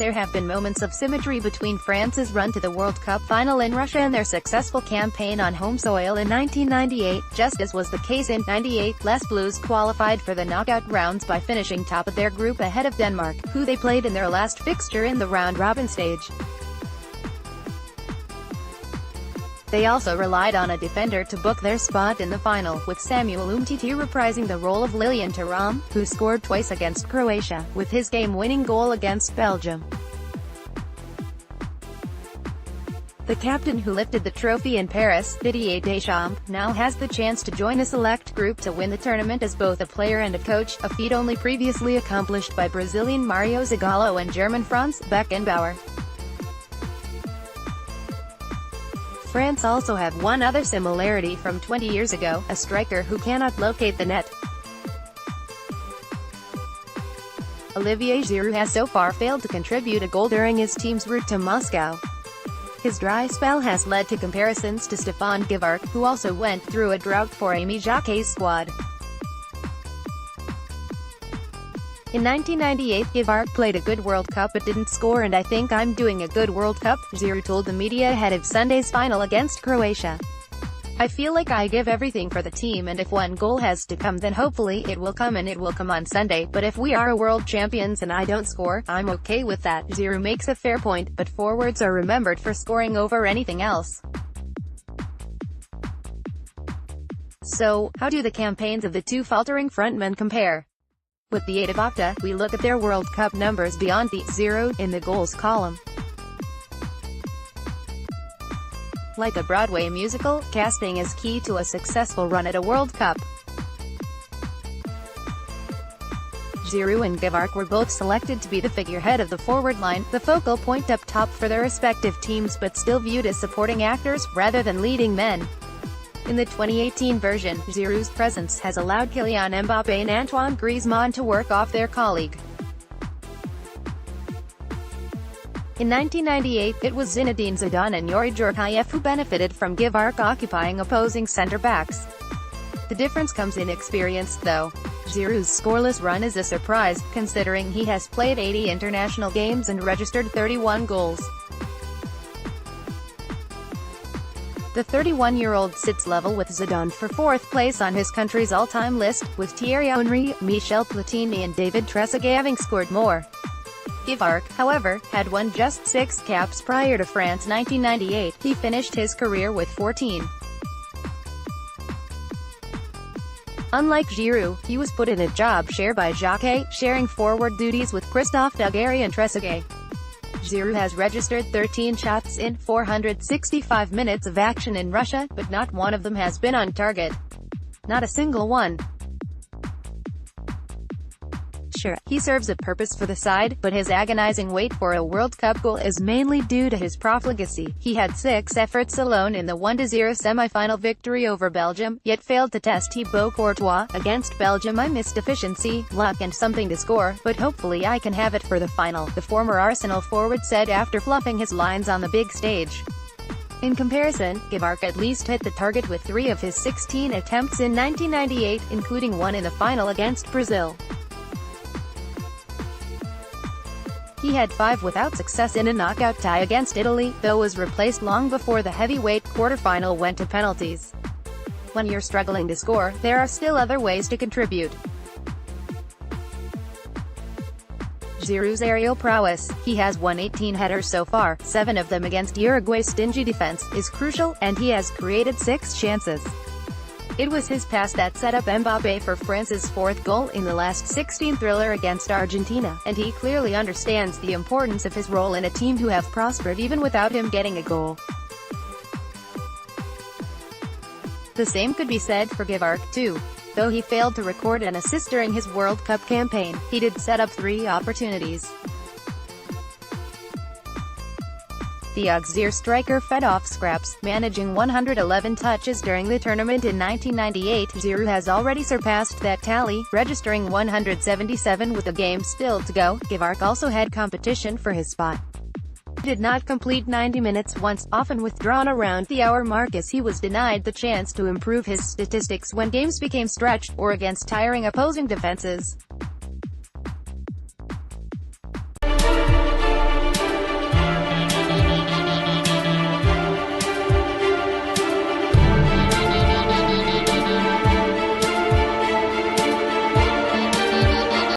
There have been moments of symmetry between France's run to the World Cup final in Russia and their successful campaign on home soil in 1998, just as was the case in '98. Les Bleus qualified for the knockout rounds by finishing top of their group ahead of Denmark, who they played in their last fixture in the round-robin stage. They also relied on a defender to book their spot in the final, with Samuel Umtiti reprising the role of Lilian Thuram, who scored twice against Croatia, with his game-winning goal against Belgium. The captain who lifted the trophy in Paris, Didier Deschamps, now has the chance to join a select group to win the tournament as both a player and a coach, a feat only previously accomplished by Brazilian Mario Zagallo and German Franz Beckenbauer. France also have one other similarity from 20 years ago, a striker who cannot locate the net. Olivier Giroud has so far failed to contribute a goal during his team's route to Moscow. His dry spell has led to comparisons to Stephane Guivarc'h, who also went through a drought for Aimé Jacquet's squad. In 1998, Guivarc'h played a good World Cup but didn't score, and I think I'm doing a good World Cup, Giroud told the media ahead of Sunday's final against Croatia. I feel like I give everything for the team, and if one goal has to come, then hopefully it will come, and it will come on Sunday, but if we are world champions and I don't score, I'm okay with that. Giroud makes a fair point, but forwards are remembered for scoring over anything else. So, how do the campaigns of the two faltering frontmen compare? With the 8 of Octa, we look at their World Cup numbers beyond the 0 in the goals column. Like a Broadway musical, casting is key to a successful run at a World Cup. Giroud and Guivarc'h were both selected to be the figurehead of the forward line, the focal point up top for their respective teams, but still viewed as supporting actors, rather than leading men. In the 2018 version, Giroud's presence has allowed Kylian Mbappé and Antoine Griezmann to work off their colleague. In 1998, it was Zinedine Zidane and Youri Djorkaeff who benefited from Guivarc'h occupying opposing centre-backs. The difference comes in experience, though. Giroud's scoreless run is a surprise, considering he has played 80 international games and registered 31 goals. The 31-year-old sits level with Zidane for 4th place on his country's all-time list, with Thierry Henry, Michel Platini and David Trezeguet having scored more. Guivarc'h, however, had won just 6 caps prior to France 1998. He finished his career with 14. Unlike Giroud, he was put in a job share by Jacquet, sharing forward duties with Christophe Dugarry and Trezeguet. Giroud has registered 13 shots in 465 minutes of action in Russia, but not one of them has been on target. Not a single one. Sure, he serves a purpose for the side, but his agonizing wait for a World Cup goal is mainly due to his profligacy. He had 6 efforts alone in the 1-0 semi-final victory over Belgium, yet failed to test Thibaut Courtois. Against Belgium I missed efficiency, luck and something to score, but hopefully I can have it for the final, the former Arsenal forward said after fluffing his lines on the big stage. In comparison, Guivarc'h at least hit the target with 3 of his 16 attempts in 1998, including one in the final against Brazil. He had 5 without success in a knockout tie against Italy, though was replaced long before the heavyweight quarterfinal went to penalties. When you're struggling to score, there are still other ways to contribute. Giroud's aerial prowess, he has won 18 headers so far, 7 of them against Uruguay's stingy defense, is crucial, and he has created 6 chances. It was his pass that set up Mbappé for France's 4th goal in the last 16 thriller against Argentina, and he clearly understands the importance of his role in a team who have prospered even without him getting a goal. The same could be said for Guivarc'h, too. Though he failed to record an assist during his World Cup campaign, he did set up 3 opportunities. The Auxerre striker fed off scraps, managing 111 touches during the tournament in 1998. Giroud has already surpassed that tally, registering 177 with a game still to go. Guivarc'h also had competition for his spot. He did not complete 90 minutes once, often withdrawn around the hour mark as he was denied the chance to improve his statistics when games became stretched, or against tiring opposing defenses.